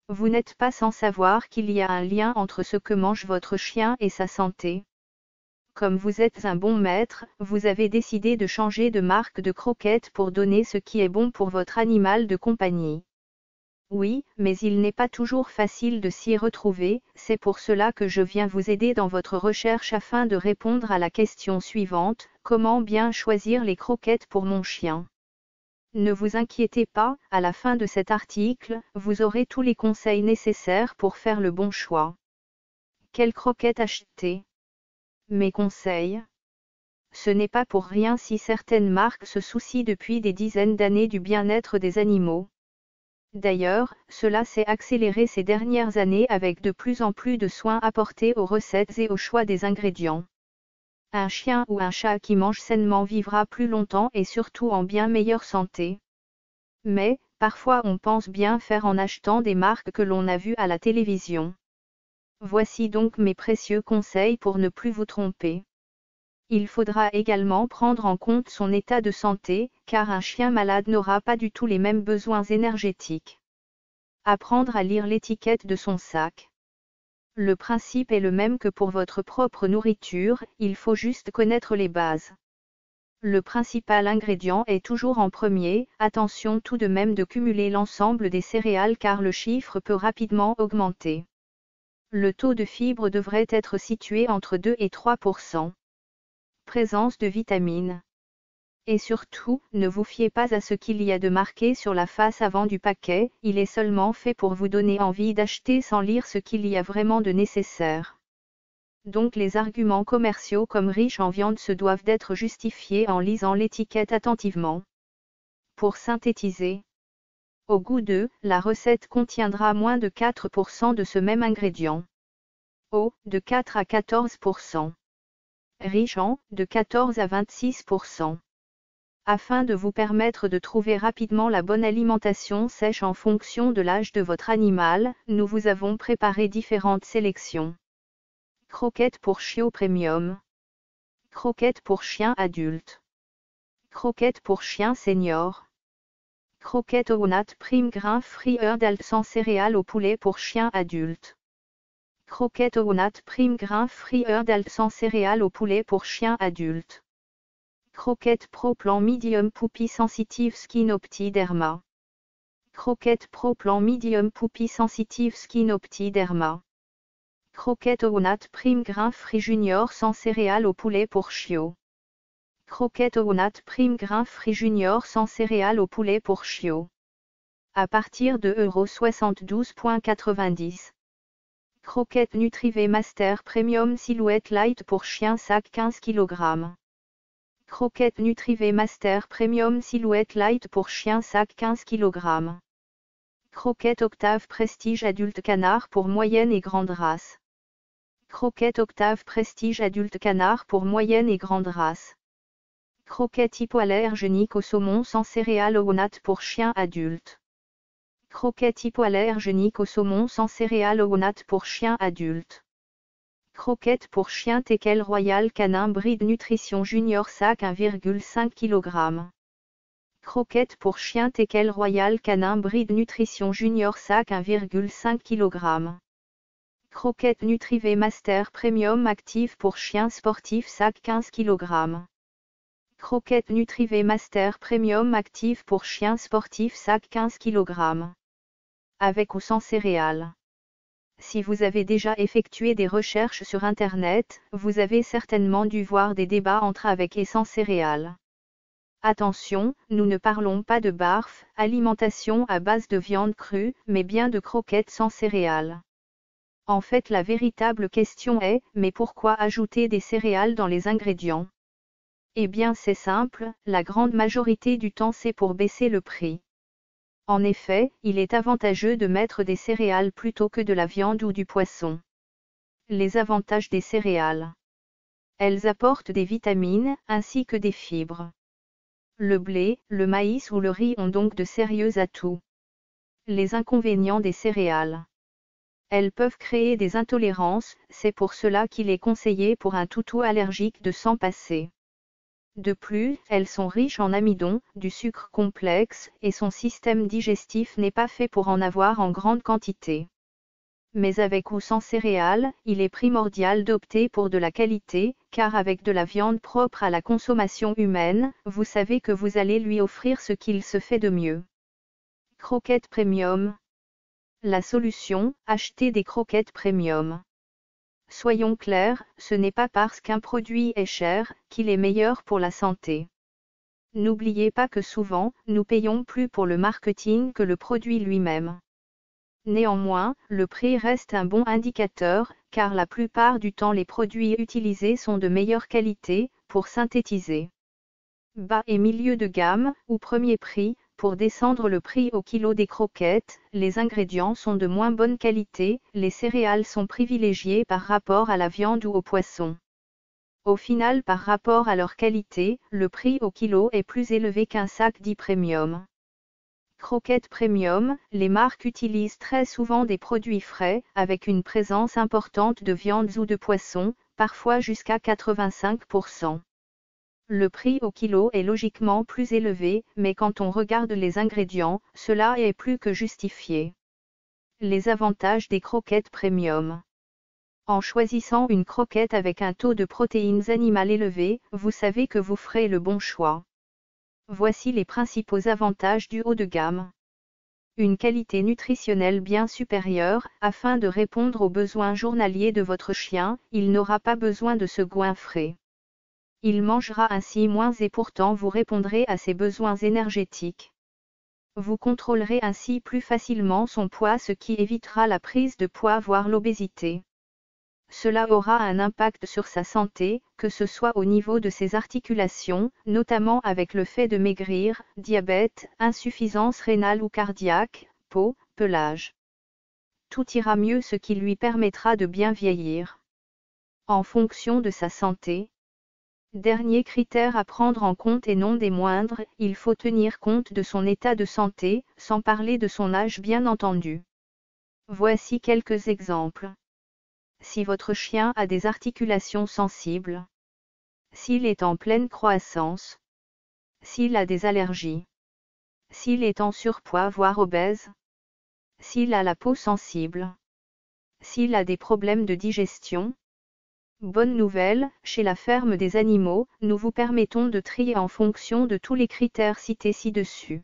vous n'êtes pas sans savoir qu'il y a un lien entre ce que mange votre chien et sa santé. Comme vous êtes un bon maître, vous avez décidé de changer de marque de croquettes pour donner ce qui est bon pour votre animal de compagnie. Oui, mais il n'est pas toujours facile de s'y retrouver, c'est pour cela que je viens vous aider dans votre recherche afin de répondre à la question suivante, comment bien choisir les croquettes pour mon chien? Ne vous inquiétez pas, à la fin de cet article, vous aurez tous les conseils nécessaires pour faire le bon choix. Quelles croquettes acheter? Mes conseils? Ce n'est pas pour rien si certaines marques se soucient depuis des dizaines d'années du bien-être des animaux. D'ailleurs, cela s'est accéléré ces dernières années avec de plus en plus de soins apportés aux recettes et au choix des ingrédients. Un chien ou un chat qui mange sainement vivra plus longtemps et surtout en bien meilleure santé. Mais, parfois on pense bien faire en achetant des marques que l'on a vues à la télévision. Voici donc mes précieux conseils pour ne plus vous tromper. Il faudra également prendre en compte son état de santé, car un chien malade n'aura pas du tout les mêmes besoins énergétiques. Apprendre à lire l'étiquette de son sac. Le principe est le même que pour votre propre nourriture, il faut juste connaître les bases. Le principal ingrédient est toujours en premier, attention tout de même de cumuler l'ensemble des céréales car le chiffre peut rapidement augmenter. Le taux de fibres devrait être situé entre 2 et 3%. Présence de vitamines. Et surtout, ne vous fiez pas à ce qu'il y a de marqué sur la face avant du paquet, il est seulement fait pour vous donner envie d'acheter sans lire ce qu'il y a vraiment de nécessaire. Donc les arguments commerciaux comme riches en viande se doivent d'être justifiés en lisant l'étiquette attentivement. Pour synthétiser, au goût de, la recette contiendra moins de 4% de ce même ingrédient. Eau, de 4 à 14%. Riche en, de 14 à 26%. Afin de vous permettre de trouver rapidement la bonne alimentation sèche en fonction de l'âge de votre animal, nous vous avons préparé différentes sélections. Croquettes pour chiot premium. Croquettes pour chien adulte. Croquettes pour chien senior. Croquettes au nat prime grain free Herdal sans céréales au poulet pour chien adulte. Croquettes au nat prime grain free Herdal sans céréales au poulet pour chien adulte. Croquettes Pro Plan Medium Puppy Sensitive Skin Opti-Derma. Croquettes Pro Plan Medium Puppy Sensitive Skin Opti-Derma. Croquettes au nat prime grain free junior sans céréales au poulet pour chiot. Croquettes au nat prime grain free junior sans céréales au poulet pour chiot. À partir de €72,90. Croquettes Nutrivé Master Premium Silhouette Light pour chien sac 15 kg. Croquettes Nutrivé Master Premium Silhouette Light pour chien sac 15 kg. Croquettes Octave Prestige Adulte Canard pour moyenne et grande race. Croquettes Octave Prestige Adulte Canard pour moyenne et grande race. Croquettes hypoallergéniques au saumon sans céréales au nat pour chien adulte. Croquettes hypoallergéniques au saumon sans céréales au nat pour chien adulte. Croquettes pour chien Teckel Royal Canin Bride Nutrition Junior sac 1,5 kg. Croquettes pour chien Teckel Royal Canin Bride Nutrition Junior sac 1,5 kg. Croquettes Nutrivé Master Premium Active pour chien sportif sac 15 kg. Croquettes Nutrivé Master Premium Active pour chien sportif sac 15 kg. Avec ou sans céréales. Si vous avez déjà effectué des recherches sur Internet, vous avez certainement dû voir des débats entre avec et sans céréales. Attention, nous ne parlons pas de barf, alimentation à base de viande crue, mais bien de croquettes sans céréales. En fait, la véritable question est, mais pourquoi ajouter des céréales dans les ingrédients? Eh bien c'est simple, la grande majorité du temps c'est pour baisser le prix. En effet, il est avantageux de mettre des céréales plutôt que de la viande ou du poisson. Les avantages des céréales. Elles apportent des vitamines, ainsi que des fibres. Le blé, le maïs ou le riz ont donc de sérieux atouts. Les inconvénients des céréales. Elles peuvent créer des intolérances, c'est pour cela qu'il est conseillé pour un toutou allergique de s'en passer. De plus, elles sont riches en amidon, du sucre complexe, et son système digestif n'est pas fait pour en avoir en grande quantité. Mais avec ou sans céréales, il est primordial d'opter pour de la qualité, car avec de la viande propre à la consommation humaine, vous savez que vous allez lui offrir ce qu'il se fait de mieux. Croquettes premium. La solution, acheter des croquettes premium. Soyons clairs, ce n'est pas parce qu'un produit est cher, qu'il est meilleur pour la santé. N'oubliez pas que souvent, nous payons plus pour le marketing que le produit lui-même. Néanmoins, le prix reste un bon indicateur, car la plupart du temps les produits utilisés sont de meilleure qualité, pour synthétiser. Bas et milieu de gamme, ou premier prix, pour descendre le prix au kilo des croquettes, les ingrédients sont de moins bonne qualité, les céréales sont privilégiées par rapport à la viande ou au poisson. Au final, par rapport à leur qualité, le prix au kilo est plus élevé qu'un sac dit premium. Croquettes premium, les marques utilisent très souvent des produits frais, avec une présence importante de viandes ou de poissons, parfois jusqu'à 85%. Le prix au kilo est logiquement plus élevé, mais quand on regarde les ingrédients, cela est plus que justifié. Les avantages des croquettes premium. En choisissant une croquette avec un taux de protéines animales élevé, vous savez que vous ferez le bon choix. Voici les principaux avantages du haut de gamme. Une qualité nutritionnelle bien supérieure, afin de répondre aux besoins journaliers de votre chien, il n'aura pas besoin de se goinfrer. Il mangera ainsi moins et pourtant vous répondrez à ses besoins énergétiques. Vous contrôlerez ainsi plus facilement son poids, ce qui évitera la prise de poids voire l'obésité. Cela aura un impact sur sa santé, que ce soit au niveau de ses articulations, notamment avec le fait de maigrir, diabète, insuffisance rénale ou cardiaque, peau, pelage. Tout ira mieux, ce qui lui permettra de bien vieillir. En fonction de sa santé. Dernier critère à prendre en compte et non des moindres, il faut tenir compte de son état de santé, sans parler de son âge bien entendu. Voici quelques exemples. Si votre chien a des articulations sensibles. S'il est en pleine croissance. S'il a des allergies. S'il est en surpoids voire obèse. S'il a la peau sensible. S'il a des problèmes de digestion. Bonne nouvelle, chez la ferme des animaux, nous vous permettons de trier en fonction de tous les critères cités ci-dessus.